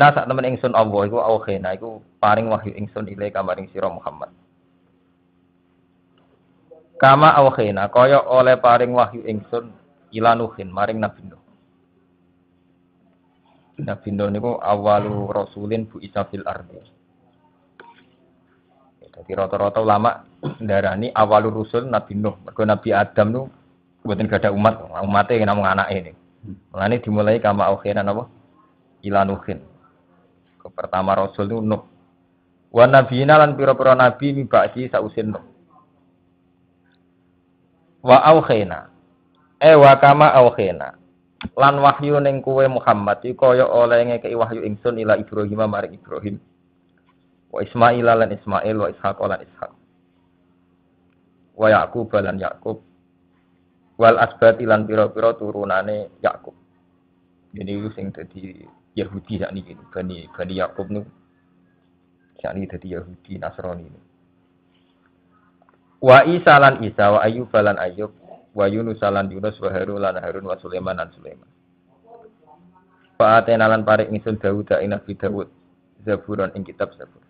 Inna sak temen ingsun Allah iku auhena iku paring wahyu ingsun ile kamaring sira Muhammad. Kama auhena kaya oleh paring wahyu ingsun ila Nuhin maring Nabi Nuh. Nabi Nuh niku awalu rasulin bu isa fil ardi. Jadi rata-rata ulama ndarani awalu rusul Nabi Nuh. Mergo Nabi Adam nu mboten gadah umat, umate namung anake ini. Mulane dimulai kama auhena napa? Ila Nuhin. Pertama rasul itu Nuh. Wa nabiyina lan pira-pira nabi mibaki sausin Nuh. Wa auhena. Wa kama auhena. Lan wahyu ning kowe Muhammad iki kaya oleh ngekeki wahyu ingsun ila Ibrahim maring Ibrahim. Wa Ismail lan Ismail wa Ishaq lan Ishaq. Wa Yaqub lan Yaqub. Wal asbat lan pira-pira turunane Yaqub. Ini sing dadi Yahudi sakniki Bani Yaqub niku sakniki dadi Yahudi Nasrani. Wa Isa lan Isa wa Ayyub lan Ayyub wa Yunus lan Yunus wa Harun lan Harun wa Sulaiman lan Sulaiman. Fa atena lan paring ingsun Daud ing Nabi Daud Zaburan ing kitab Zabur.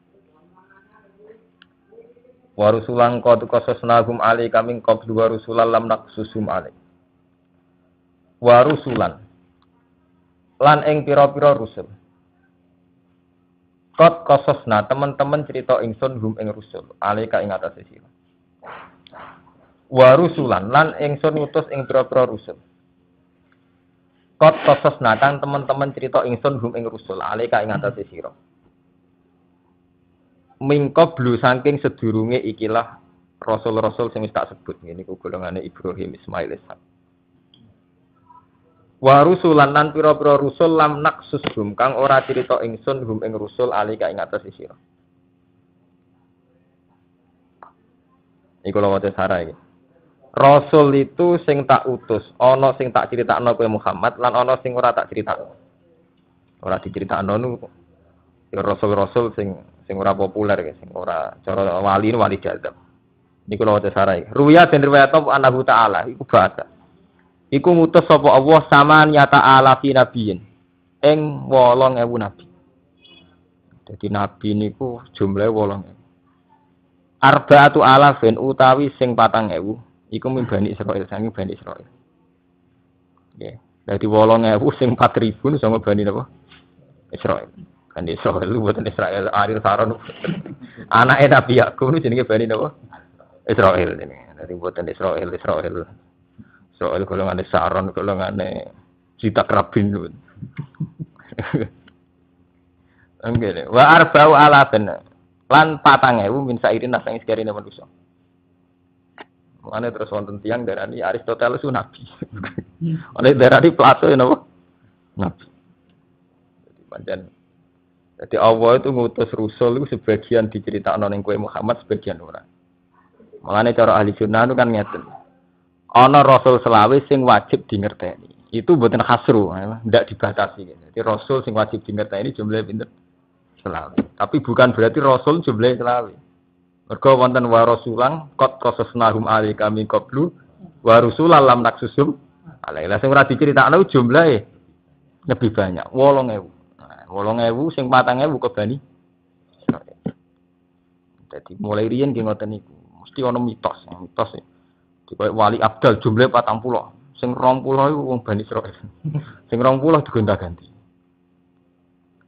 Wa rusulan qad qasasnahum ali kaming qablu wa rusulan lam naqsusum ali. Wa rusulan lan ing pira-pira rusul. Qad qasasna teman-teman cerita ingsun hum ing rusul alika ing atase sira. Wa rusulan lan ingsun ngutus ing pira-pira rusul. Qad qasasna kang teman-teman cerita ingsun hum ing rusul alika ing atase sira. Mingkoblu saking sedurunge ikilah rasul-rasul sing wis tak sebut ngene iku golongane Ibrahim Ismail Ishaq. Wa rusulan lan pira-pira rusul lam naqsushum kang ora crita ingsun hum ing rusul alika ing atase sira. Iku lho wae sara iki. Rasul itu sing tak utus, ana sing tak critakno kowe Muhammad lan ana sing ora tak critakno. Ora diceritakno nu ya rasul-rasul sing ora populer guys, sing ora cara wali jadab. Niku lho wae sara iki. Ruya den riwayat Allahu Ta'ala iku bahasa. Iku ngutus sapa Allah sama nyata ala fi nabiyin ing 8000 nabi. Dadi nabi niku jumlahe 8000. Arba'atu alafin utawi sing 4000 iku Bani Israil sange Bani Israil. Nggih. Dadi 8000 sing 4000 sama Bani napa? Israil. Bani Israil lu boten Israil Aril Saron. Anake Nabi Yakub niku jenenge Bani napa? Israil ini. Dadi boten Israil. Soal golongan Saron, golongan Cita Krabin. Enggak. Wa arba'u alafin lan 4000 min sairin nasang iskarine manusa. Mane terus wonten tiyang darani Aristoteles ku nabi. Oleh darani Plato ya napa? Nabi. Jadi Allah itu ngutus rusul itu sebagian diceritakno ning kowe Muhammad, sebagian ora. Mulane cara ahli sunnah itu kan ngeten. Ana rasul selawe sing wajib dingerteni. Itu mboten hasru, ndak dibatasi. Jadi rasul sing wajib dingerteni jumlahe pinten? Selawe. Tapi bukan berarti rasul jumlahe selawe. Mergo wonten wa rasulang qad qasasnahum alika min qablu wa rusulan lam naqsusum alaihi. Sing ora diceritakno jumlahe lebih banyak, 8000. 8000 sing 4000 ke Bani. Jadi mulai riyen nggih ngoten niku. Mesti ana mitos ya. Kaya wali abdal jumlah 40. Sing 20 iku wong Bani Israil. Sing 20 digonta-ganti.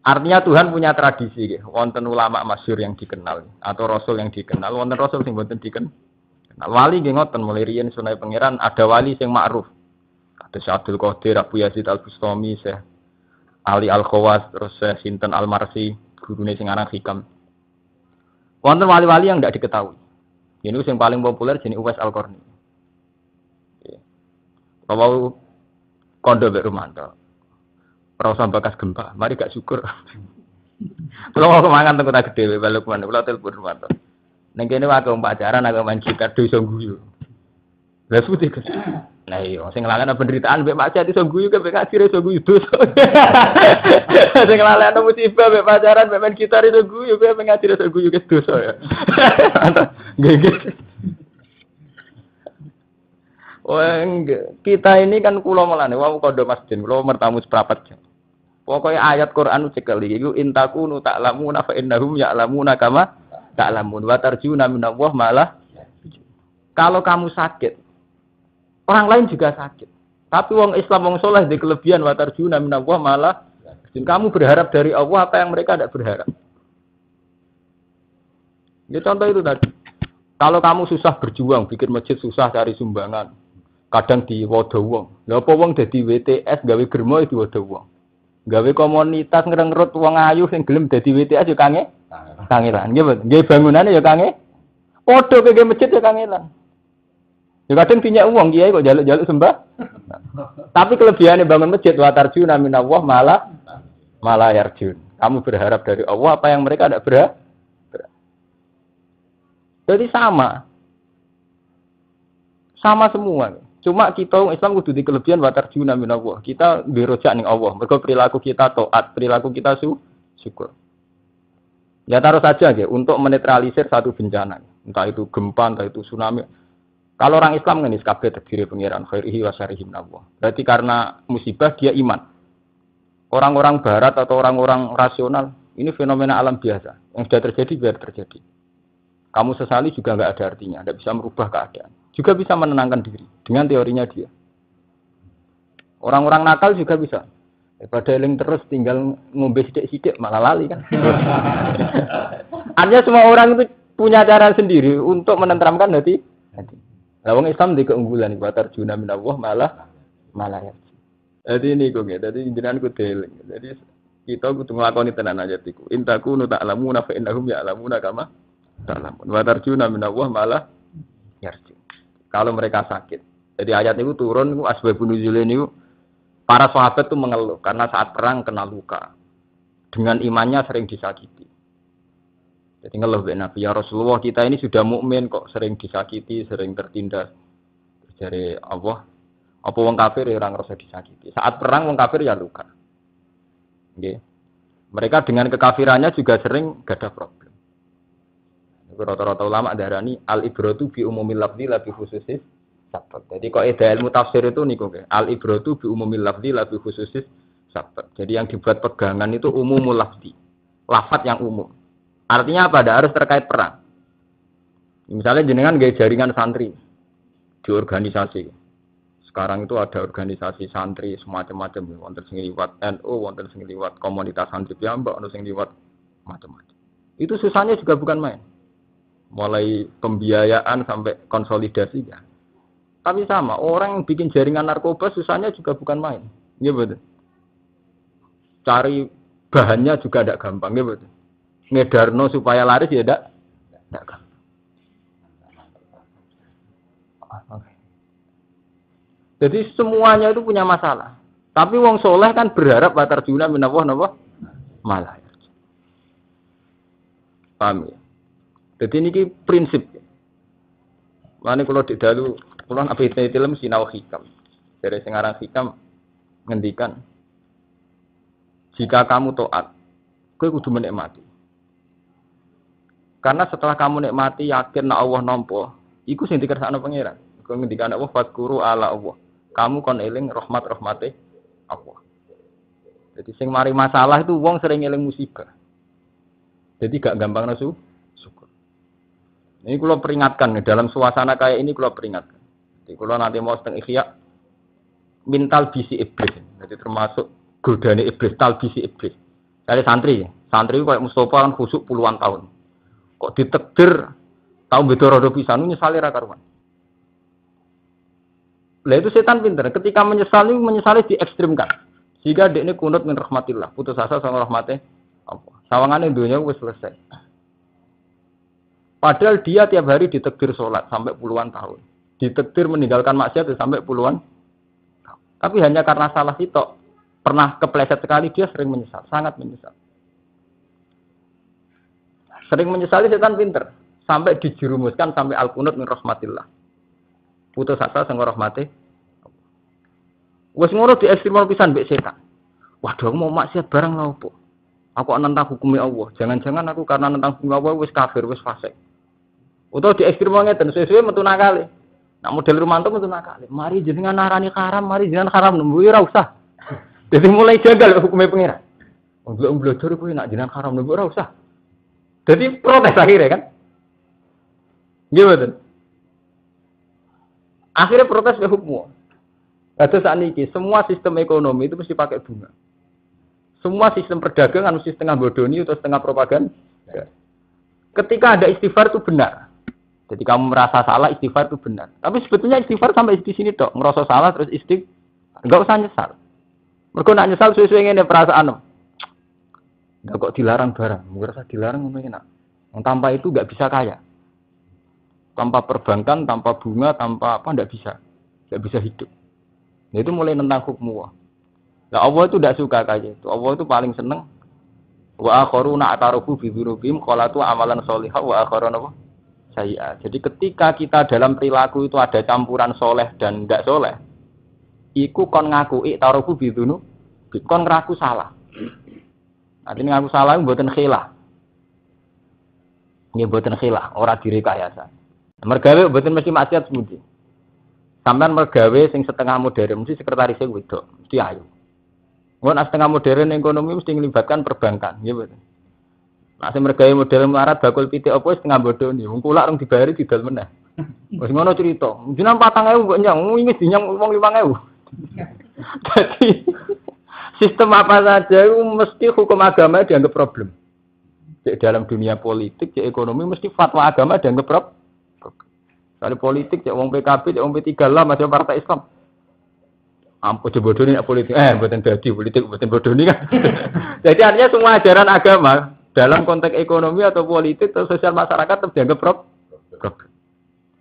Artinya Tuhan punya tradisi nggih. Wonten ulama masyhur yang dikenal atau rasul yang dikenal, wonten rasul sing mboten dikenal. Wali nggih ngoten mulai riyen sunai pangeran ada wali sing ma'ruf. Ada Syekh Abdul Qadir, Abu Yazid Al-Bustami, Syekh Ali Al-Khawas, terus Syekh Sinten Al-Marsi, gurune sing aran Hikam. Wonten wali-wali yang tidak diketahui. Ini yang paling populer jenis Uwais Al-Qarni. Kalau kondo Mbak Rumanto, perasaan bekas gempa, mari gak syukur. Kalau mau kemangan tengku tak gede, balik mana? Kalau telepon Rumanto, neng kene wae pacaran, agak main gitar, dosa guyu. Lah putih kan? Nah iya, sing ngelakane penderitaan mbek maksiat iso guyu ke mbek ngaji iso guyu dosa. Sing ngelakane musibah mbek pacaran mbek main gitar iso guyu ke mbek ngaji iso guyu ke dosa ya. Nggih. Wah, kita ini kan kula melane wau kondo masjid, kula mertamu seprapat. Pokoknya ayat Quran cekel iki iku intakunu ta'lamuna fa innahum ya'lamuna kama ta'lamun wa tarjuna minallah malah. Kalau kamu sakit, orang lain juga sakit. Tapi wong Islam wong soleh di kelebihan wa tarjuna minallah malah. Kamu berharap dari Allah apa yang mereka tidak berharap. Ya contoh itu tadi. Kalau kamu susah berjuang, bikin masjid susah cari sumbangan. Kadang di wadah wong. Lha apa wong dadi WTS gawe germo di wadah wong. Gawe komunitas ngrengrut wong ayu sing gelem dadi WTS yo kangelan. Nggih bangunane yo padha kaya masjid yo kangelan. Ya kadang pinyak uang kiai kok jaluk-jaluk sembah. Tapi kelebihannya bangun masjid wa tarjuna minallah malah yarjun. Kamu berharap dari Allah apa yang mereka tidak berharap. Jadi sama semua. Cuma kita Islam kudu di kelebihan wa tarjuna minallah. Kita dirojak ning Allah. Mergo perilaku kita taat, perilaku kita syukur. Ya taruh saja ya untuk menetralisir satu bencana. Entah itu gempa, entah itu tsunami. Kalau orang Islam ngenis kabeh terdiri pengiran khairihi wa syarrihi minallah. Berarti karena musibah dia iman. Orang-orang barat atau orang-orang rasional ini fenomena alam biasa. Yang sudah terjadi biar terjadi. Kamu sesali juga nggak ada artinya, tidak bisa merubah keadaan. Juga bisa menenangkan diri dengan teorinya dia. Orang-orang nakal juga bisa. Daripada eling terus tinggal ngombe sidik-sidik malah lali kan. Artinya semua orang itu punya cara sendiri untuk menenteramkan hati. Lawang Islam di keunggulan wa tarjuna minallah malah ya. Jadi ini kok ya, jadi jenengan ku deling. Jadi kita kudu nglakoni tenan ayat iku. Intakunu ta'lamuna fa innahum ya'lamuna kama ta'lamun. Wa tarjuna minallah malah yarju. Kalau mereka sakit. Jadi ayat itu turun niku asbabun nuzule niku para sahabat itu mengeluh karena saat perang kena luka. Dengan imannya sering disakiti. Jadi ngeluh be Nabi ya Rasulullah kita ini sudah mukmin kok sering disakiti, sering tertindas. Dari Allah apa wong kafir ya ora ngrasa disakiti. Saat perang wong kafir ya luka. Nggih. Mereka dengan kekafirannya juga sering gak ada problem. Rata-rata ulama darani al-ibratu bi umumil lafzi la bi khususis sabab. Jadi kok ilmu tafsir itu niku nggih. Al-ibratu bi umumil lafzi la bi khususis sabab. Jadi yang dibuat pegangan itu umumul lafzi. Lafaz yang umum. Artinya apa? Tidak harus terkait perang. Misalnya jenengan gaya jaringan santri di organisasi. Sekarang itu ada organisasi santri semacam-macam. Wonten sing liwat NU, wonten sing liwat komunitas santri piyambak, wonten sing liwat macam-macam. Itu susahnya juga bukan main. Mulai pembiayaan sampai konsolidasi ya. Tapi sama, orang yang bikin jaringan narkoba susahnya juga bukan main. Iya betul. Cari bahannya juga tidak gampang, iya betul. Ngedarno supaya laris ya tidak gampang. Jadi semuanya itu punya masalah. Tapi wong soleh kan berharap batar juna minallah napa malah. Paham ya? Jadi ini prinsip. Mane kalau di dalu kula ape film sinau hikam. Dari sing aran hikam ngendikan jika kamu taat, kowe kudu menikmati. Karena setelah kamu nikmati yakin nek Allah nampa, iku sing dikersakno pangeran. Kok ngendikan Allah fadkuru ala Allah. Kamu kon eling rahmate Allah. Jadi sing mari masalah itu wong sering eling musibah. Jadi gak gampang nasu syukur. Ini kula peringatkan dalam suasana kayak ini kula peringatkan. Jadi kula nanti mau setengah ikhya mental bisi iblis. Jadi termasuk godane iblis, talbisi iblis. Kali santri kayak Mustafa kan khusuk puluhan tahun. Kok ditekdir tahu beda rodo pisan nyesali ra karuan. Lah itu setan pinter. Ketika menyesali diekstrimkan. Sehingga dekne kunut min rahmatillah, putus asa sama rahmate Allah. Sawangane dunia wis selesai. Padahal dia tiap hari ditekdir sholat sampai puluhan tahun. Ditekdir meninggalkan maksiat sampai puluhan tahun. Tapi hanya karena salah sitok, pernah kepleset sekali dia sering menyesal, sangat menyesal. Sering menyesali setan pinter. Sampai dijerumuskan sampai al-qunut min rahmatillah. Putus asa sama rahmate. Wes ngono diekstrimol pisan mbek setan. Waduh mau maksiat barang lha opo? Aku nentang hukumnya Allah. Jangan-jangan aku karena nentang hukum Allah wis kafir, wis fasik. Utawa diekstrimol ngeten sesuai metu nakale. Nak model Rumanto metu nakale. Mari jenengan narani haram, mari jenengan haram nembu ora usah. Jadi mulai janggal hukumnya pengiran. Untuk belajar itu nak jenengan haram nunggu ora usah. Jadi protes akhirnya kan. Gimana? Akhirnya protes ke hukum. Ada saat ini semua sistem ekonomi itu mesti pakai bunga. Semua sistem perdagangan mesti setengah bodoni atau setengah propaganda. Ketika ada istighfar itu benar. Jadi kamu merasa salah istighfar itu benar. Tapi sebetulnya istighfar sampai di sini dok. Ngerasa salah terus istighfar. Enggak usah nyesal. Mereka nak nyesal sesuai dengan perasaan. Enggak kok dilarang barang. Merasa dilarang mungkin enak. Yang tanpa itu enggak bisa kaya. Tanpa perbankan, tanpa bunga, tanpa apa enggak bisa. Enggak bisa hidup. Nah, itu mulai tentang hukum Allah. Nah, Allah itu tidak suka kayak itu. Allah itu paling seneng. Wa akharuna atarufu bi dzunubihim qalatu amalan sholihah wa akharuna apa? Sayyi'ah. Jadi ketika kita dalam perilaku itu ada campuran soleh dan tidak soleh, iku kon ngaku tarufu bi dzunub, kon ngaku salah. Artinya ngaku salah mboten khilah. Nggih mboten khilah, ora direkayasa. Mergawe mboten mesti maksiat semudi. Sampeyan mergawe sing setengah modern mesti sekretaris sing wedok, mesti ayu. Mun setengah modern ekonomi mesti melibatkan perbankan, nggih mboten. Nek sing mergawe modern melarat bakul pitik apa setengah bodoni, wong kulak rong dibari didol meneh. Wis ngono crita. Jeneng 4.000 kok nyang, wingi dinyang wong 5.000. Jadi sistem apa saja itu mesti hukum agama dianggap problem. Cek dalam dunia politik, cek ekonomi mesti fatwa agama dianggap problem. Kalau politik, cek wong PKB, cek wong P3 lah, macam partai Islam. Ampun bodoh ini politik, buatan dadi politik, buatan bodoh ini kan. Jadi artinya semua ajaran agama dalam konteks ekonomi atau politik atau sosial masyarakat tetap dianggap problem.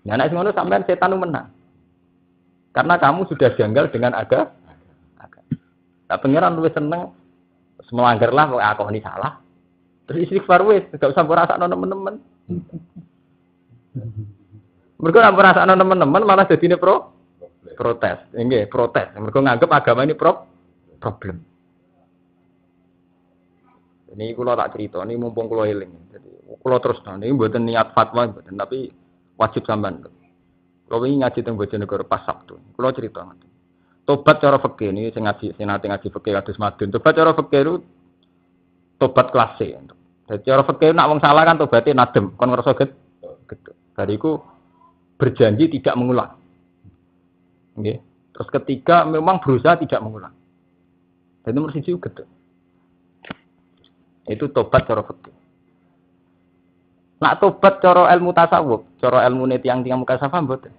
Nah, anak semuanya sampean setan menang. Karena kamu sudah janggal dengan agama. Nah, pengiran lebih seneng melanggar lah, aku ini salah. Terus istighfar wis, gak usah merasa teman-teman. Mereka nak merasa teman-teman malah jadi ini protes. Enggak, protes. Mereka nganggap agama ini problem. Ini kalau tak cerita, ini mumpung kalau eling. Jadi kalau terus ini buatan niat fatwa, tapi wajib sampean. Kalau ini ngaji tentang Bojonegoro pas Sabtu, kalau cerita nanti. Tobat cara fikih ini saya ngaji fikih kados madun. Tobat cara fikih itu tobat kelas C. Jadi cara fikih nak wong salah kan tobatnya nadem, kon ngerasa gitu. Dariku berjanji tidak mengulang. Okay. Terus ketiga memang berusaha tidak mengulang. Dan nomor 1 juga. Itu tobat cara fikih. Nak tobat cara ilmu tasawuf, cara ilmu tiang-tiang mukasafah mboten.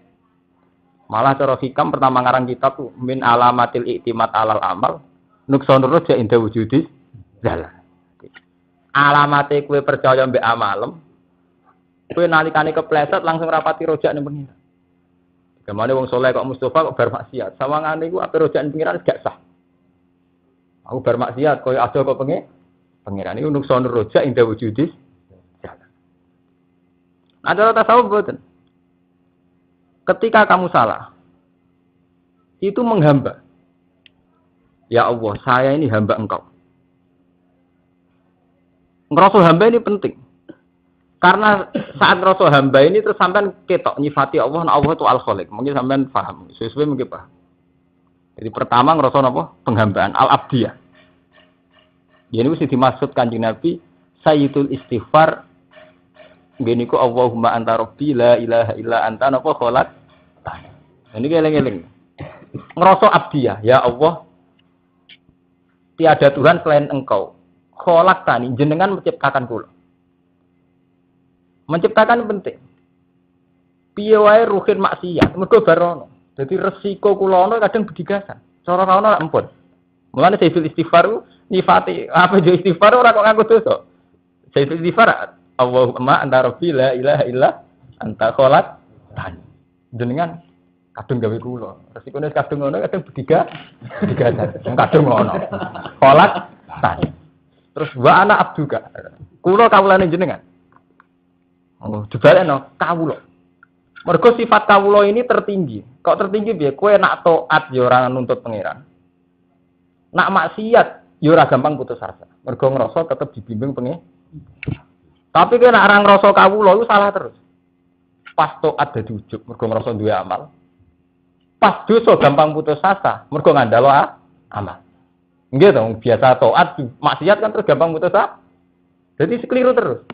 Malah cara hikam pertama ngarang kitab tuh min alamatil i'timad alal amal nuksonur ja inda wujudis zalah. Alamate kowe percaya mbek amalem kowe nalikane kepleset langsung rapati rojak ning pengira. Kemane wong saleh kok Mustofa kok bar maksiat. Sawangane iku ape rojak ning pengira gak sah. Aku bar maksiat koyo ada kok pengira niku nuksonur rojak inda wujudis zalah. Ada tasawuf boten. Ketika kamu salah, itu menghamba. Ya Allah, saya ini hamba engkau. Ngerasa hamba ini penting. Karena saat ngerasa hamba ini terus sampean ketok nyifati Allah, nah Allah itu al-khaliq. Mungkin sampean paham, sesuai mungkin paham. Jadi pertama ngerasa apa? Penghambaan, al-abdiyah. Ini mesti dimaksud Kanjeng Nabi, sayyidul istighfar. Gini ku Allahumma anta rabbi la ilaha illa anta napa kholak. Ini geleng-geleng. Ngerasa abdiyah, ya Allah. Tiada Tuhan selain Engkau. Kholak tani jenengan menciptakan kula. Menciptakan penting. Piye wae ruhin maksiat, mergo barono. Dadi resiko kula ana kadang bedigasan. Cara ra ono ampun. Mulane sayyidul istighfar nyifati apa jo istighfar ora kok nganggo dosa. Sayyidul istighfar Allahumma anta rabbi la ilaha illa anta kholak tani. Jenengan kadung gawe kula. Resikone kadung ngono kadung bedigasan. Kadung ngono. Kholak tani. Terus wa ana abduka. Kula kawulane jenengan. Oh, dibalekno kawula. Mergo sifat kawula ini tertinggi. Kok tertinggi piye? Kowe nak taat ya ora nuntut pangeran. Nak maksiat ya ora gampang putus asa. Mergo ngrasa tetep dibimbing pangeran. Tapi kowe nak ora ngrasa kawula iku salah terus. Pas taat dadi ujug mergo ngrasa duwe amal. Pas dosa gampang putus asa mergo ngandalo amal. Nggih to, biasa taat, maksiat kan terus gampang putus asa. Jadi sekeliru terus.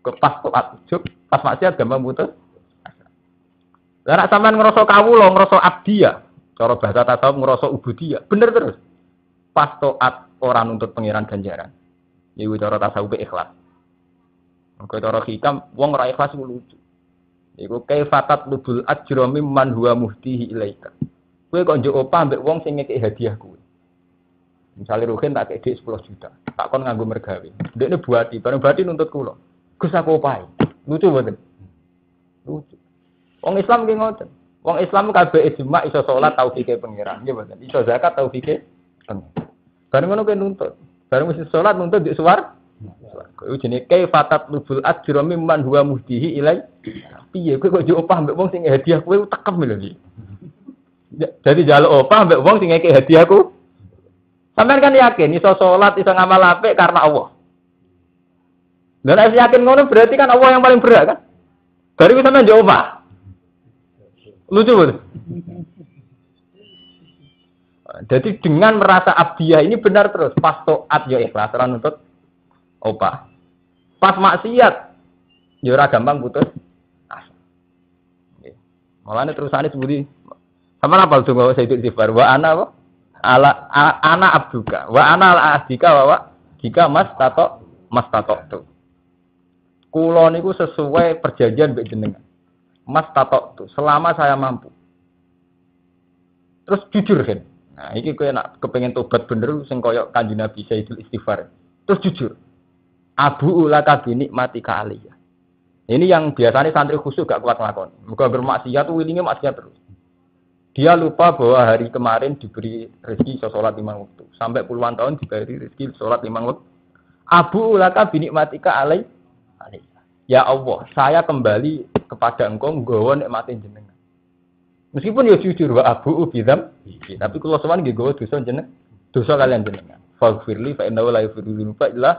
Pas taat, pas maksiat gampang putus. Lah nek sampean ngrasa kawula, ngrasa abdi ya, cara bahasa tasawuf ngrasa ubudiyah, bener terus. Pas taat ora nuntut pangeran ganjaran. Iku cara tasawuf ikhlas. Mengko cara hikam wong ora ikhlas ku lucu. Iku kaifatat lubul ajra mimman huwa muhtihi ilaika. Kowe kok njuk opah mbek wong sing ngekeki hadiah kowe. Misale Ruhin tak kei 10 juta, tak kon nganggo mergawe. Ndekne buati, bareng buati nuntut kula. Gus aku opahi. Lucu mboten? Lucu. Wong Islam nggih ngoten. Wong Islam kabeh ijma iso salat taufike pangeran, nggih mboten. Iso zakat taufike pangeran. Bareng ngono kowe nuntut. Bareng mesti salat nuntut di suwarga. Iku jenenge kaifatat lubul ajra mimman huwa muhtihi ilai. Piye kowe kok njuk opah mbek wong sing hadiah kowe tekem lho iki. Jadi njaluk opah mbek wong sing ngekeki hadiahku. Sampeyan kan yakin iso salat, iso ngamal apik karena Allah. Dan nek yakin ngono berarti kan Allah yang paling berat kan? Dari wis sampeyan njuk opah. Lucu betul. Jadi dengan merasa abdiyah ini benar terus. Pas taat ya ikhlas ora nuntut opah. Pas maksiat ya ora gampang putus asa. Nggih. Mulane terusane sebuti sama apa donga Sayyidul Istighfar wa ana apa? Ana abduka wa ana al-adika wa jika mas tato tu. Kula niku sesuai perjanjian mbek jenengan. Mas tato tu selama saya mampu. Terus jujur kan. Nah, iki kowe nak kepengin tobat bener sing kaya Kanjeng Nabi Sayyidul Istighfar. Terus jujur. Abu ulaka bi nikmatika aliyah. Ini yang biasanya santri khusyuk gak kuat nglakoni. Muga bermaksiat wilinge maksiat terus. Dia lupa bahwa hari kemarin diberi rezeki sholat 5 waktu. Sampai puluhan tahun diberi rezeki sholat 5 waktu. Abu ulaka binikmatika alai. Ya Allah, saya kembali kepada engkau nggawa nikmatin jenengan. Meskipun ya jujur wa abu bidam, tapi kula sowan nggih nggawa dosa jenengan. Dosa kalian jenengan. Faghfirli fa innahu la yaghfiru dzunuba illa.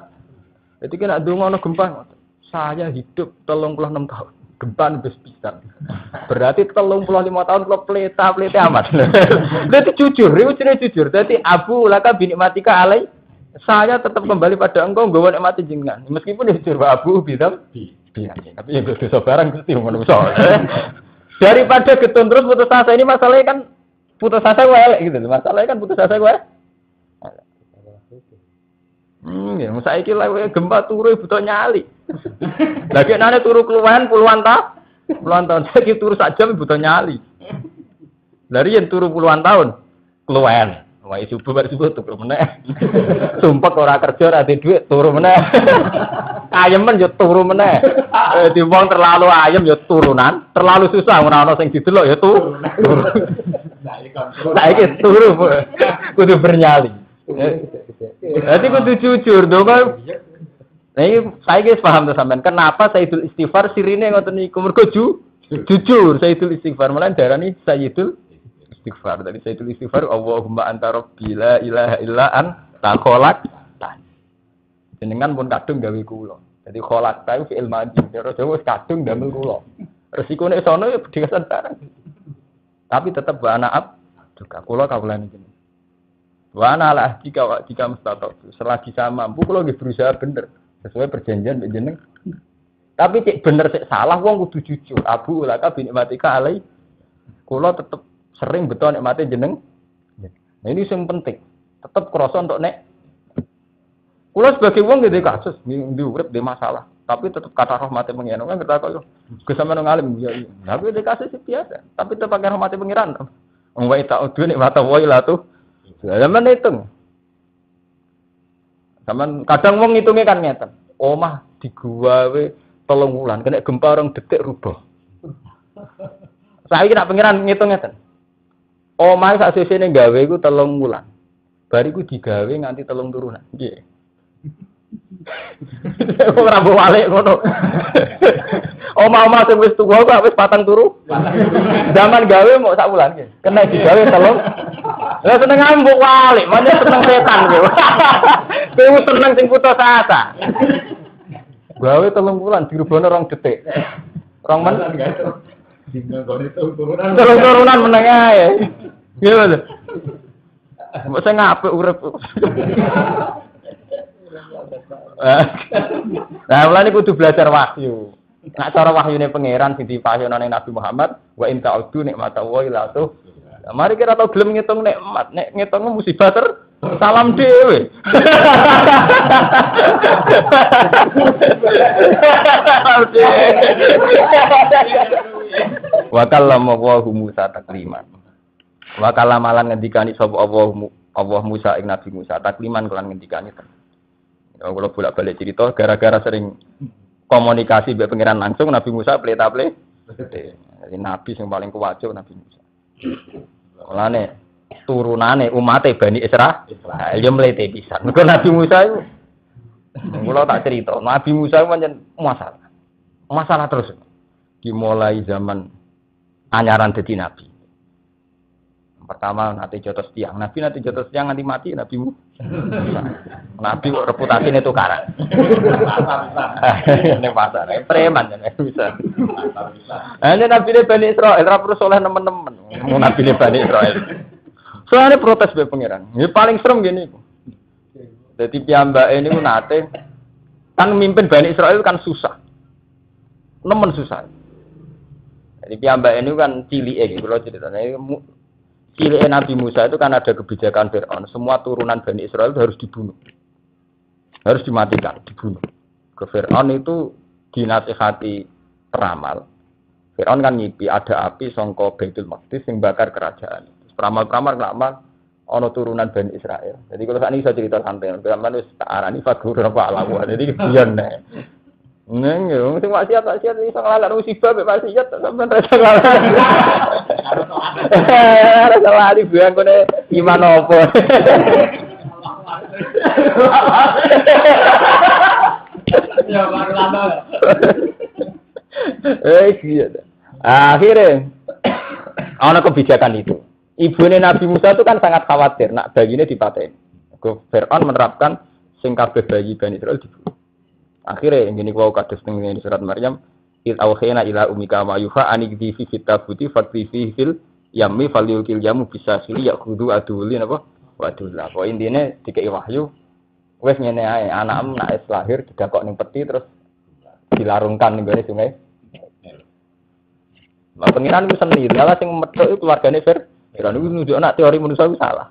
Jadi kena ndonga ana gempa. Saya hidup 36 tahun. Gempa wis pisan. Berarti 35 tahun kalau pleta amat. Berarti jujur, itu jujur. Jadi Abu laka binikmatika alai, saya tetap kembali pada engkau nggawa nikmati jenengan. Meskipun jujur Abu bidam. Tapi ya dosa barang mesti ngono daripada getun terus putus asa ini masalahnya kan putus asa gue elek gitu. Masalahnya kan putus asa gue. Ya, saiki lha gempa turu butuh nyali. Lagi nane turu keluwen puluhan tahun. Saiki turu sak jam butuh nyali. Lari yen turu puluhan tahun keluwen. Wah, subuh turu meneh. Sumpek ora kerja ora duwe dhuwit turu meneh. Ayemen yo turu meneh. Di wong terlalu ayem yo turunan, terlalu susah ora ana sing didelok yo turu. Saiki turu kudu bernyali. Jadi kudu jujur dong kan. Nah ini saya guys paham tuh sampean. Kenapa Sayyidul Istighfar sirine ngoten niku mergo jujur Sayyidul Istighfar malah darani Sayyidul Istighfar. Dari Sayyidul Istighfar Allahumma anta rabbi la ilaha illa anta khalaqtani. Jenengan pun kadung gawe kula. Jadi khalaqta iku fi'il madhi. Cara Jawa kadung damel kula. Resikone sono ya bedhesan barang. Tapi tetap wa ana juga kula kawulane jenengan. Wa ana la jika mustatok. Selagi saya mampu kula nggih berusaha bener sesuai perjanjian mbek jeneng. Tapi cek bener cek salah wong kudu jujur. Abu ulaka binikmatika alai. Kula tetep sering beto nikmate jeneng. Nah ini sing penting. Tetep krasa untuk nek. Kula sebagai wong nggih kasus ndi urip dhe masalah. Tapi tetep kata rahmate pengiran kan kata kok. Gus sampeyan ngalim ya. Tapi dhe kasus biasa. Tapi tetep pakai rahmate pengiran. Wong wae tak udu nek wata wae lah tuh. Zaman hitung. Zaman kadang wong ngitungnya kan ngeten. Omah digawe 3 wulan kena gempa orang detik rubuh. Saiki nek pengiran ngitung ngeten. Omah sak sesene gawe iku 3 wulan. Bariku digawe nganti 3 turunan. Nggih. Ora mbok walik ngono. Omah-omah sing wis tuwa kok wis 4 turu. Zaman gawe mau sak wulan nggih. Kena digawe 3. Lah seneng ambuk walik, mana seneng setan kowe. Kowe seneng sing putus asa. Gawe 3 bulan dirubahno 2 detik. 2 men. Turunan meneng ae. Iya lho. Mbok sing apik urip. Nah, mulane kudu belajar wahyu. Nek cara wahyune pangeran sing dipasyono ning Nabi Muhammad, wa in ta'udu nikmatallahi la tuh. Mari kira tau gelem ngitung nikmat, nek ngitung musibah salam dhewe. Wa kallama Musa takliman. Wa kalamalan ngendikani sapa Allah Musa ing Nabi Musa takliman kelan ngendikani. Kalau bolak-balik cerita gara-gara sering komunikasi mbek pangeran langsung Nabi Musa pleta-ple. Jadi nabi yang paling kuwajo Nabi Musa. Mulane turunane umate Bani Israil ya mlete pisan. Mergo Nabi Musa itu kula tak cerita, Nabi Musa itu pancen masalah. Masalah terus. Dimulai zaman anyaran dadi nabi. Pertama nanti jotos tiang, Nabi nanti jotos tiang nanti mati Nabi Musa. Nabi reputasinya tukaran. Ini pasar, preman ya bisa. Ini Nabi ini Bani Israil, rapor soleh teman-teman. Nabi ini Bani Israil. Soalnya protes be pangeran. Ini paling serem gini. Jadi piyambak ini nate kan memimpin Bani Israil kan susah, nemen susah. Jadi piyambak ini kan cilik kalau ceritanya. Cilik Nabi Musa itu kan ada kebijakan Fir'aun. Semua turunan Bani Israil itu harus dibunuh. Harus dimatikan, dibunuh. Ke Fir'aun itu dinasihati peramal. Fir'aun kan ngipi ada api sangka Baitul Maqdis yang bakar kerajaan. Peramal-peramal ngelamal ana turunan Bani Israil. Jadi kalau saat ini saya cerita santai, peramal itu tak arani fagur apa alamu. Jadi biyen nek. Neng yo sing maksiat iso nglalak musibah mek maksiat sampean rasa nglalak. Rasa lari biang kene iman opo. Ya lama. Iya. Akhirnya ana kebijakan itu. Ibune Nabi Musa itu kan sangat khawatir nak bayinya dipateni. Fir'aun menerapkan sing kabeh bayi Bani Israil dibunuh. Akhirnya yang gini kau kados ning surat Maryam, il auhayna ila umika ma yuha anikdi fi kitabuti fatri fi fil yammi falyukil yamu bisa sili yaqudu aduli napa wadullah. Kok intine dikei wahyu wis ngene ae, anakmu nek lahir didakok ning peti terus dilarungkan ning gone sungai. Lah pengiran ku seni, lha sing methuk iku keluargane Fir'aun iku nunjuk anak teori manusa ku salah.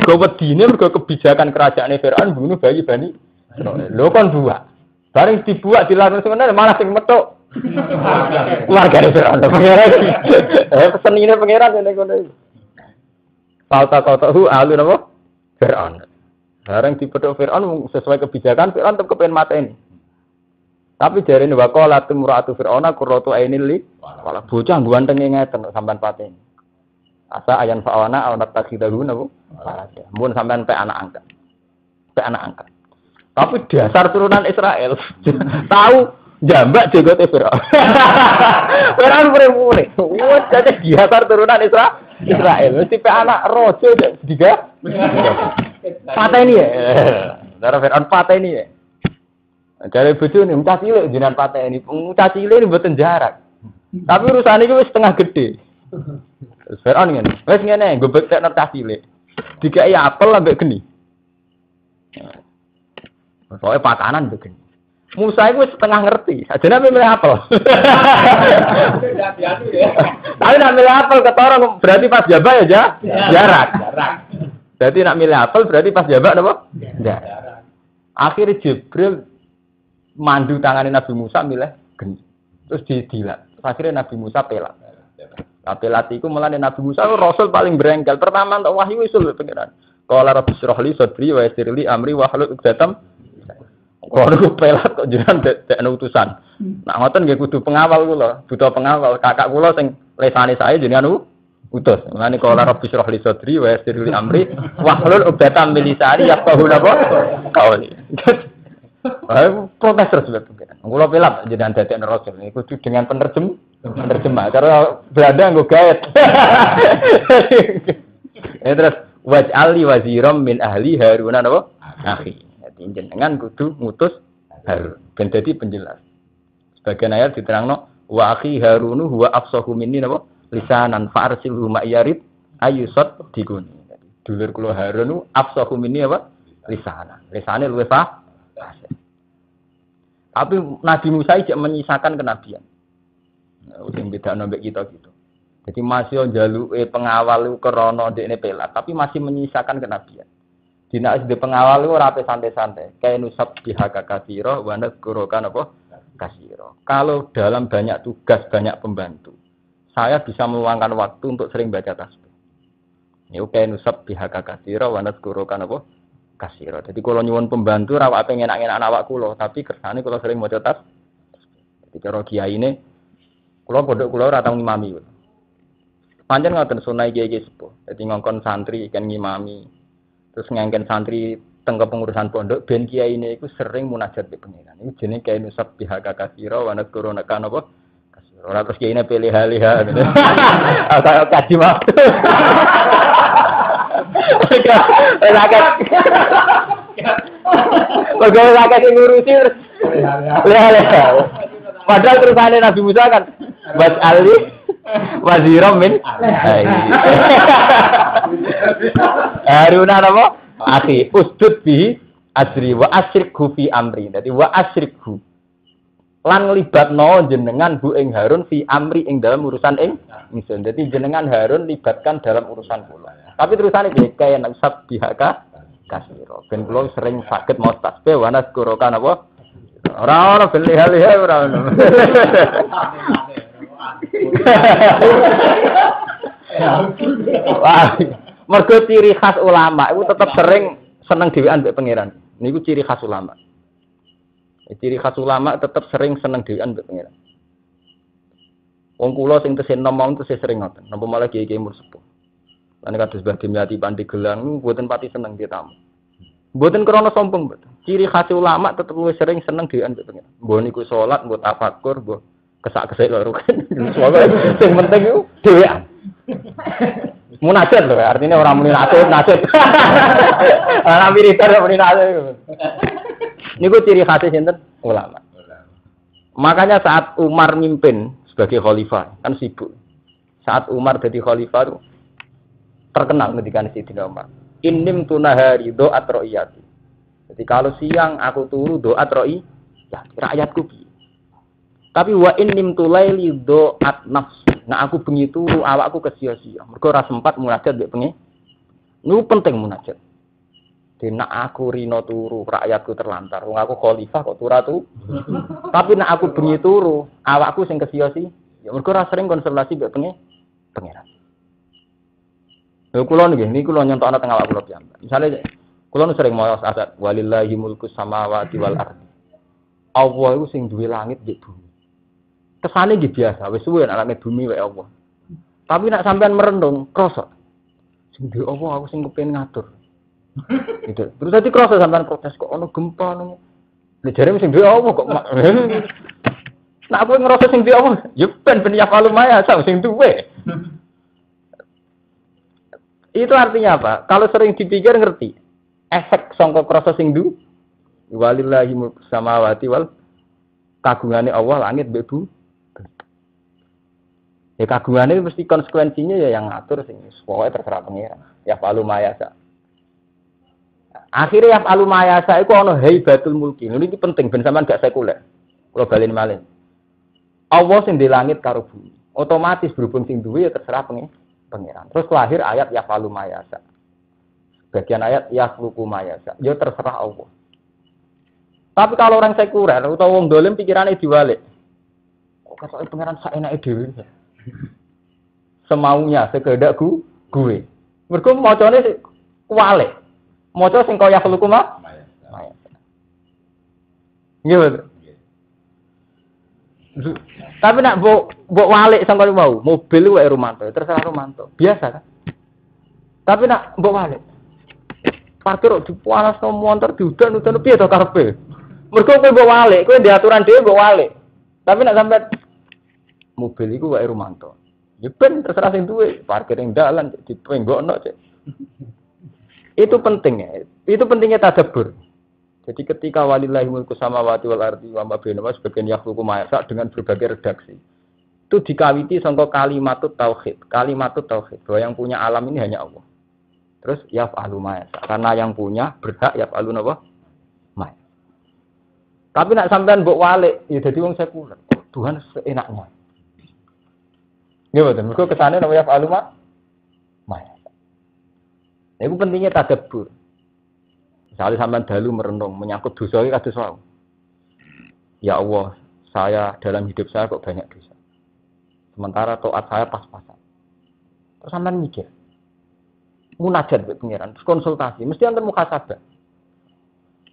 Go wedine mergo kebijakan kerajaane Fir'aun bunuh bayi Bani Israil. Lho kon buah. Bareng dibuat dilarang sebenarnya malah sing metuk. Keluargane Fir'aun. Pangeran. Pesenine pangeran ngene kono iki. Kota-kotahu alun apa? Fir'aun. Bareng dipethuk Fir'aun sesuai kebijakan Fir'aun tetep kepen mateni. Tapi jarine waqala tumratu Fir'auna qurratu ainil li wala bocah gantenge ngeten sampean pateni. Asa ayan fa'wana aw natakhidahu napa? Mun sampean pe anak angkat. Pe anak angkat. Tapi dasar turunan Israel tahu jambak jegote Fir'aun. Fir'aun mure-mure. Wes dadi dasar turunan Israel. Wis tipe anak raja diga. Pateni ya. Darah Fir'aun pateni ya. Dari bojone mucah cilik jenengan pateni. Mucah cilik ini mboten jarak. Tapi urusan iki wis setengah gede. Fir'aun ngene. Wis ngene, go bektekno cah cilik. Dikai apel ambek geni. Soalnya pakanan begini. Musa itu setengah ngerti. Aja nabi milih apel. Tapi nak milih apel ketorong berarti pas jabak ya jarak. Berarti nak milih apel berarti pas jabak apa? Jarak. Akhirnya Jibril mandu tangannya Nabi Musa milih geni. Terus didilat. Akhirnya Nabi Musa pelak. Nah pelat itu mulane Nabi Musa Rasul paling berengkel. Pertama untuk wahyu usul pengiran. Qala rabbi shrah li sadri wa yassir li amri wa hlul 'uqdatam. Kalau pelat kok jenengan dekne utusan. Nak ngoten nggih kudu pengawal kula, butuh pengawal. Kakak kula sing lesane sae jenengan utus. Mulane qala rabbi shrah li sadri wa yassir li amri wa hlul 'uqdatam min lisani yafqahu napa qauli. Protes terus lho pengen. Kula pelat jenengan dadekne rasul niku kudu dengan penerjemah. Cara Belanda nggo gaet. Terus waj'ali waziram min ahli Harun napa? Akhi. Jenengan kudu ngutus Harun ben dadi penjelas. Sebagian ayat diterangno wa akhi Harunu huwa afsahu minni napa lisanan farsilhu ma'yarid ayusat dikun. Dulur kula Harun nu afsahu minni apa? Lisana. Lisane luwih fasih. Tapi Nabi Musa tidak menyisakan kenabian. Sing bedakno mbek kita gitu. Jadi masih njaluke pengawal iku krana ndekne pelat, tapi masih menyisakan kenabian. Dina SD pengawal itu rapi santai-santai. Kayak nusab bihaka kasiro, wana gurokan apa? Kasiro. Kalau dalam banyak tugas, banyak pembantu, saya bisa meluangkan waktu untuk sering baca tasbih. Ini kayak nusab bihaka kasiro, wana gurokan apa? Kasiro. Jadi kalau nyuwun pembantu, rawak pengen enak-enak awak kulo, tapi kersane kalau sering baca tasbih. Jadi kalau kiai ini, kulo bodoh kulo ratau ngimami. Panjang ngoten sunai kiai sepuh. Jadi ngongkon santri kan ngimami. Terus ngangken santri tengke pengurusan pondok ben kiai ini iku sering munajat be pengiran. Iku jenenge kiai nusab bihaka kasira wa nadkuruna kana apa? Kasira. Ora terus kiai ini pilih-pilih ngene. Atau kaji waktu. Rakyat. Bagaimana rakyat yang ngurusi terus. Lihat. Padahal terusane Nabi Musa kan Bas Ali Waziram min Haruna apa? Akhi usdud bi asri wa asrikhu fi amri. Dadi wa asrikhu lan nglibatno jenengan Bu ing Harun fi amri ing dalam urusan ing ingsun. Dadi jenengan Harun libatkan dalam urusan kula. Tapi terusane piye kaya nasab bihaka kasira. Ben kula sering saged maos tasbih wa naskurokan apa? Ora ora belih-belih ora ono. Wah, mergo ciri khas ulama itu tetap sering seneng dhewean mbek pangeran. Niku ciri khas ulama. Ciri khas ulama tetap sering seneng dhewean mbek pangeran. Wong kula sing tesih nom tesih sering ngoten. Napa malah kiai-kiai umur sepuh. Lan kados Mbah Dimyati Pandeglang mboten pati seneng ditamu. Mboten krana sombong mboten. Ciri khas ulama tetep luwih sering seneng dhewean mbek pangeran. Mbah niku salat, mbah tafakur, mbah kesak-kesek lho rugen. Sing penting iku dhewean. Munajat lho, artinya orang muni nasib. Ora militer muni nasib. Niku ciri khas sinten ulama. Makanya saat Umar mimpin sebagai khalifah, kan sibuk. Saat Umar jadi khalifah itu terkenal ketika Sayyidina Umar. Innim tunahari do'at ro'iyati. Jadi kalau siang aku turu do'at ro'iyati, rakyatku piye. Tapi wa innim tulaili do'at nafsi. Nah aku bengi turu awakku kesia-sia. Mergo ora sempat munajat mbek pengen. Niku penting munajat. Dene aku rino turu rakyatku terlantar. Wong aku khalifah kok turu. Tapi nek aku bengi turu awakku sing kesia-sia. Ya mergo ora sering konsultasi mbek pengeran. Lha kula niki kula nyontokno teng awak kula piyambak. Misale kula sering maos ayat walillahi mulkus samawati wal ardi. Allah iku sing duwe langit nggih bumi. Kesane nggih biasa, wis suwe nek langit bumi wae Allah. Tapi nek sampean merenung, krasa. Sing duwe Allah aku sing kepengin ngatur. Gitu. Terus dadi krasa sampean protes kok ono gempa ngono. Lha jare sing duwe Allah kok. Nek aku ngerasa sing duwe Allah, ya ben ya kalau maya sing duwe. Itu artinya apa? Kalau sering dipikir ngerti. Efek sangka krasa sing duwe walillahi mulkus samawati wal kagungane Allah langit mbek bumi. Ya kagungane mesti konsekuensinya ya yang ngatur sing pokoke terserah pengiran. Ya palu mayasa. Akhirnya ya palu mayasa iku ana haibatul mulki. Ini penting ben sampean gak sekuler. Kula balen malih. Allah sing di langit karo bumi. Otomatis berhubung sing duwe ya terserah pengiran. Terus lahir ayat ya palu mayasa. Bagian ayat ya khluqu mayasa. Ya terserah Allah. Tapi kalau orang sekuler atau wong dolim pikirannya diwalik. Kok kata pengiran saenake dhewe. Semaunya sekehendak gue. Mergo macane kuwalik. Maca sing kaya khluqu mayasa. Nggih, betul. Tapi nak mbok walik sangka mau, mobil wae Romanto, terserah Romanto. Biasa kan? Tapi nak mbok walik. Parkir di panas no motor diudan-udan piye to karepe? Mergo kowe mbok walik, kowe di aturan dhewe mbok walik. Tapi nak sampe mobil iku wae Romanto. Ya ben terserah sing duwe, parkir ing dalan dipenggokno cek. Itu pentingnya. Itu pentingnya tadabbur. Jadi ketika walillahi mulku samawati wal ardi wa ma bainahuma sebagian yakhluqu ma yasha dengan berbagai redaksi. Itu dikawiti sangka kalimatut tauhid. Kalimatut tauhid bahwa yang punya alam ini hanya Allah. Terus yaf'alu ma yasha. Karena yang punya berhak yaf'alu napa? Ma. Tapi nak sampean mbok walik, ya dadi wong sekuler. Tuhan seenaknya. Nggih mboten. Mergo kesane napa yaf'alu ma yasha. Iku pentingnya tadabbur. Misalnya sampean dalu merenung menyangkut dosa iki kados wae. Ya Allah, saya dalam hidup saya kok banyak dosa. Sementara taat saya pas-pasan. Terus sampean mikir. Munajat mbek pangeran, terus konsultasi, mesti enten muhasabah.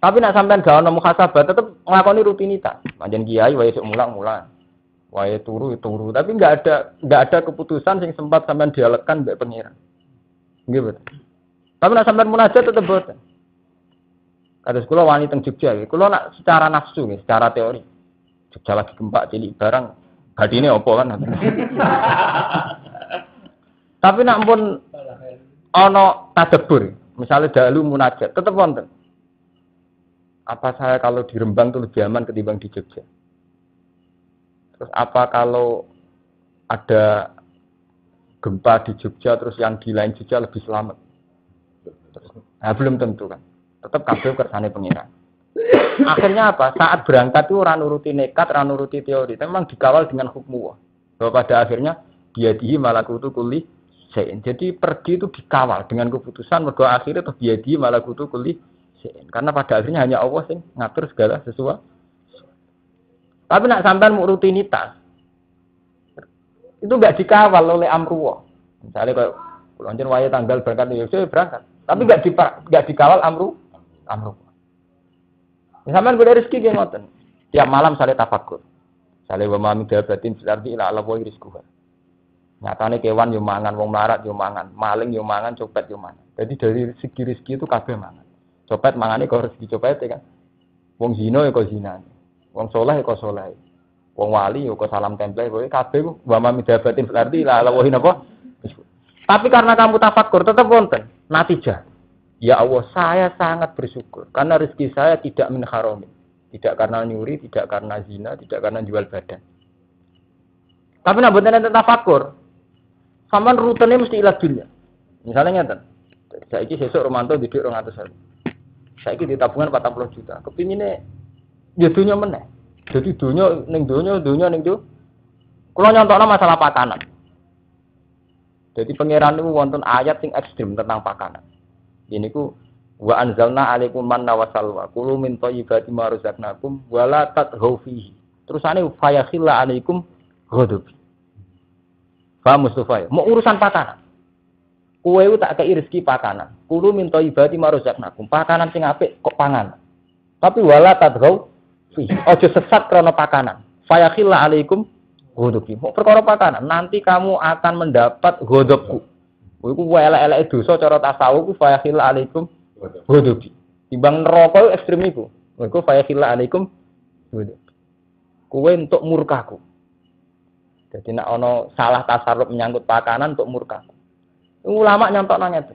Tapi nak sampean gak ono muhasabah, tetep nglakoni rutinitas. Panjen kiai wae sok mulang-mulang. Wae turu, tapi enggak ada keputusan sing sempat sampean dialekkan mbek pangeran. Nggih betul. Tapi nak sampean munajat tetep boten. Kados kula wani teng Jogja, kula nak secara nafsu nggih, secara teori. Jogja lagi gempa cilik barang badine apa kan. Tapi nak pun ana tadabbur, misalnya dalu munajat, tetep wonten. Apa saya kalau di Rembang itu lebih aman ketimbang di Jogja? Terus apa kalau ada gempa di Jogja terus yang di lain Jogja lebih selamat? Nah, belum tentu kan. Tetap kabeh kersane pengiran. Akhirnya apa? Saat berangkat itu ora nuruti nekat, ora nuruti teori, memang dikawal dengan hukum Allah. Bahwa pada akhirnya biadihi malakutu kulli syai'in. Jadi pergi itu dikawal dengan keputusan mergo akhirnya terus biadihi malakutu kulli syai'in. Karena pada akhirnya hanya Allah sing ngatur segala sesuatu. Tapi nak sampean mau rutinitas itu enggak dikawal oleh amruwah. Misalnya kalau kulonjen wae tanggal berangkat ya berangkat. Tapi enggak dikawal amruwah. Sampeyan golek rezeki nggih ngoten. Tiap malam sale tafakur. Sale wa mami dabatin fil ardi ila Allah wa rizquha. Nyatane kewan yo mangan, wong melarat yo mangan, maling yo mangan, copet yo mangan. Jadi dari segi rezeki itu kabeh mangan. Copet mangane kok rezeki copet kan. Wong zina yo kok zinane. Wong saleh yo kok saleh. Wong wali yo kok salam template kowe kabeh wa mami dabatin fil ardi ila Allah wa napa. Tapi karena kamu tafakur tetap wonten natijah. Ya Allah, saya sangat bersyukur karena rezeki saya tidak min haramin. Tidak karena nyuri, tidak karena zina, tidak karena jual badan. Tapi nak mboten enten tafakur. Sampeyan rutene mesti ila dunya. Misalnya ngeten. Saiki sesuk Romanto didik 200.000. Saiki di tabungan 40 juta. Kepingine ya dunya meneh. Jadi dunya ning dunya ning dunya. Kula nyontokno masalah pakanan. Jadi pangeran niku wonten ayat sing ekstrem tentang pakanan. Ini ku wa anzalna alaikum manna wa salwa kulu min thayyibati ma razaqnakum wa la tatghaw fihi. Terusane fa yakhilla alaikum ghadab. Fa Mustafa, mau urusan pakanan. Kowe tak kei rezeki pakanan. Kulu min thayyibati ma razaqnakum. Pakanan sing apik kok pangan. Tapi wa la tatghaw fihi. Aja sesat krana pakanan. Fa yakhilla alaikum ghadab. Mau perkara pakanan, nanti kamu akan mendapat ghadabku. Iku elek-elek dosa cara tasawuf ku fa yakhil alaikum ghadabi. Timbang neraka ku ekstrem iku. Iku fa yakhil alaikum ghadabi. Kowe entuk murkaku. Jadi nek ana salah tasarruf menyangkut pakanan entuk murkaku. Ulama nyontok nang ngene.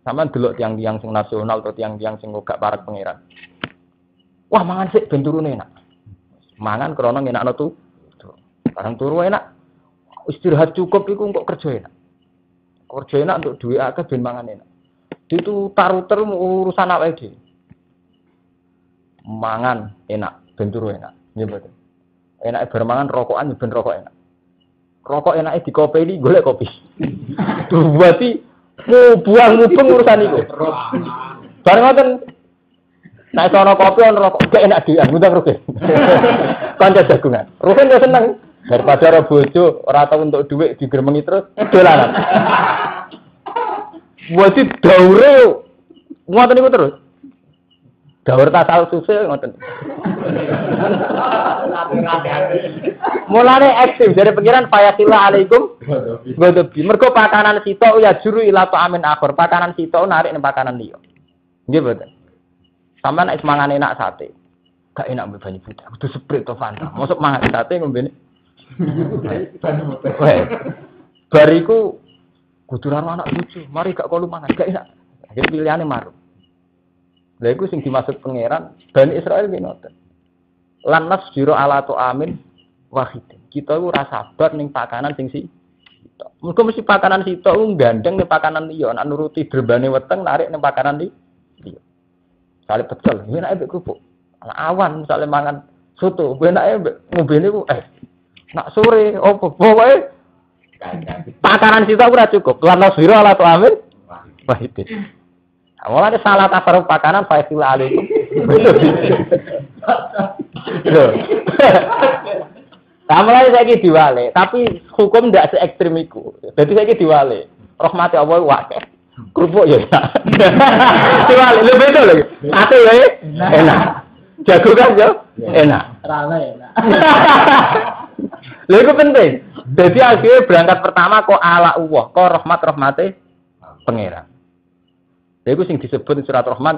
Sampeyan delok tiang-tiang sing nasional atau tiang-tiang sing gak parek pangeran. Wah, mangan sik ben turune enak. Mangan krana ngenakno tu. Barang turu enak. Istirahat cukup iku kok kerja enak. Kerja enak untuk duit akeh ben mangan enak. Itu taruter urusan awake dhewe. Mangan enak, ben turu enak. Nggih mboten. Enake bar mangan rokokan ben rokok enak. Rokok enake dikopeni golek kopi. Berarti buang mubeng urusan iku. Bar ngoten. Nek ana kopi ana rokok gak enak dhewean, ngundang rugi. Kanca jagungan. Rugi yo seneng. Daripada ora bojo, ora tau untuk dhuwit digermengi terus dolanan. Wadi daure ngoten niku terus. Daur tasawuf suse ngoten. Mulane ekstrem dari pengiran fayatilla alaikum ghadabi. Mergo pakanan sitok ya juru ila ta'amin akhir. Pakanan sitok narik ning pakanan liya. Nggih mboten. Sampeyan nek mangan enak sate. Gak enak mbek banyu putih. Kudu seprit to Fanta. Mosok mangan sate ngombene bariku kudu karo anak lucu, mari gak kolu mangan, gak enak. Akhire pilihane marung. Lha iku sing dimaksud pangeran Bani Israil ki ngoten. Lan nasjiro ala tu amin wahid. Kita iku ora sabar ning pakanan sing sitok. Mergo mesti pakanan sitok gandeng ning pakanan liya, nek nuruti drebane weteng narik ning pakanan liya. Kali pecel, enake mbek kerupuk. Awan misale mangan soto, enake mbek ngombene ku nak sore opo wae. Pakanan sitok ora cukup. Lan sira ala to amin. Wahidin. Awalnya salah tasarruf pakanan faisil alaikum. Mulai saiki diwale, tapi hukum ndak se ekstrem iku. Dadi saiki diwale. Rahmati Allah wae. Kerupuk ya. Diwale lho betul lho. Ate ya enak. Jago kan yo enak. Rame enak. Lha iku penting. Dadi akhirnya berangkat pertama kok ala Allah, kok rahmate pangeran. Lha iku sing disebut surat Rahman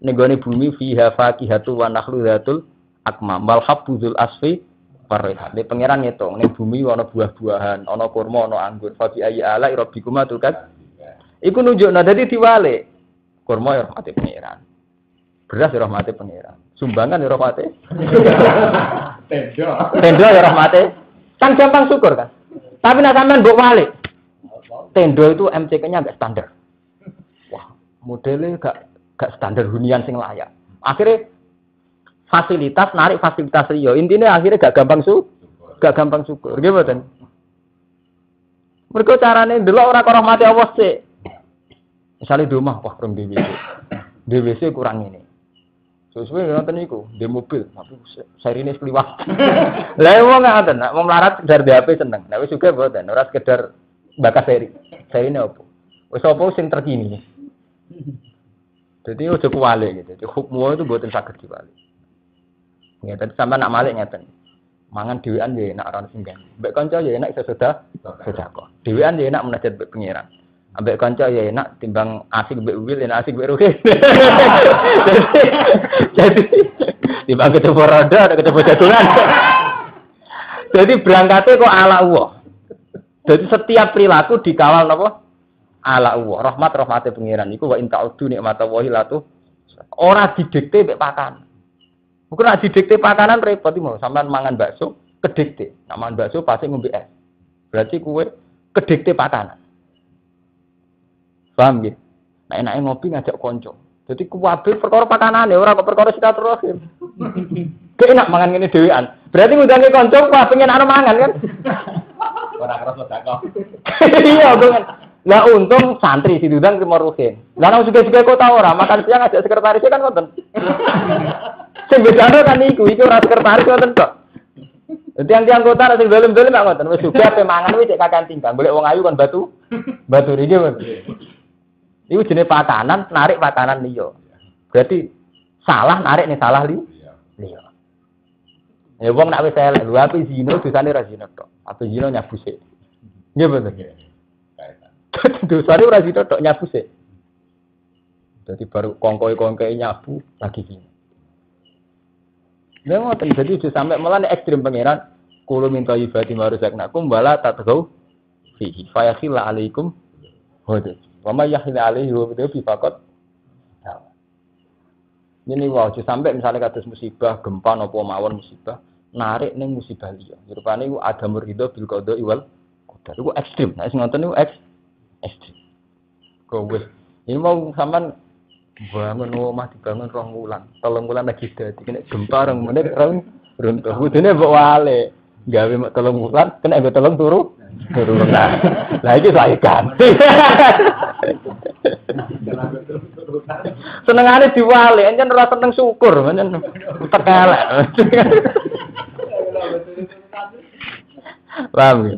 ning gone bumi fiha faqihatu wa nakhlu dzatul akmam wal habbuzul asfi waraihan. Nek pangeran ngitung ning bumi ana buah-buahan, ana kurma, ana anggur. Fa bi ayyi ala rabbikuma tukat. Iku nunjukna dadi diwale. Kurma ya rahmate pangeran. Beras ya rahmate pangeran. Sumbangan ya rahmate. Tendo ya rahmate. Kan gampang syukur kan. Tapi nek sampean mbok wale. Tendo itu MCK-nya enggak standar. Wah, modelnya gak standar hunian sing layak. Akhirnya fasilitas narik fasilitas liya. Intinya akhirnya gak gampang syukur. Nggih mboten. Mergo carane ndelok ora karo rahmati Allah sik. Misale di omah wah rong WC. WC kurang ini. Sesuai ngoten niku, di mobil, tapi serine kliwat. Lah wong ngoten, nek wong melarat sekedar di HP seneng. Nek wis sugih mboten, ora sekedar bakas seri. Serine opo? Wis opo sing terkini. Jadi ojo kuwale gitu. Jadi hukmu itu mboten saged diwali. Ya, tadi sampean nak malik ngeten. Mangan dhewean ya enak ora sing ganti. Mbek kanca ya enak iso sedekah. Dhewean ya enak munajat mbek pangeran. Ambek kanca ya enak timbang asik mbek wil enak asik mbek ruhe. Jadi timbang ketemu roda ada ketemu jagungan. Jadi berangkatnya kok ala Allah. Jadi setiap perilaku dikawal napa? Ala Allah. Rahmate pangeran iku wa in ta'udu nikmatallahi latu. Ora didikte mbek pakan. Mungkin nek didikte pakanan repot iki mau sampean mangan bakso kedikte. Nek mangan bakso pasti ngombe es. Berarti kuwe kedikte pakanan. Paham nggih? Nek enake ngopi ngajak kanca. Dadi kuwabe perkara pakanane ora kok perkara silaturahim. Kok enak mangan ngene dhewean. Berarti ngundangi kanca kuwi pengen ana mangan kan? Ora kerasa sedekah. Iya, kan. Lah untung santri diundang ke Maruhin. Lah nang juga-juga kok tau ora makan siang ngajak sekretarisnya kan ngoten. Sing bedane kan iku ora sekretaris ngoten kok. Tiang-tiang kota sing dolim-dolim mak ngoten. Wis juga ape mangan wis cek kakan tinggal. Golek wong ayu kan batu iki men. Iku jenenge pakanan, narik pakanan liya. Berarti salah narik nih salah liya. Ya wong nek wis elek lho ape zina dosane ra zina tok. Ape zina nyabu sik. Nggih bener. Dosane ora zina tok nyabu sik. Dadi baru kongkoi-kongkoi nyabu lagi zina. Lha ngoten dadi aja sampe melane ekstrem pangeran kulo minta ibadi maruzaknakum wala tatgau fihi fayakhil alaikum hudud. Wa may yakhil alaihi wa bi faqat. Ini wae sampai misalnya kados musibah, gempa napa mawon musibah, narik ning musibah liya. Rupane iku ada murido bil qada wal qadar. Iku ekstrem. Nek sing ngoten niku ekstrem. Kok wis ini mau sampean bangun omah dibangun 2 wulan, 3 wulan lagi dadi kena gempa 2 menit runtuh. Kudune mbok wale. Gawe mek 3 wulan kena mbok 3 turu. Lah iki saya ganti. Senengane diwale, encen ora seneng syukur, encen tekelek. Paham ya?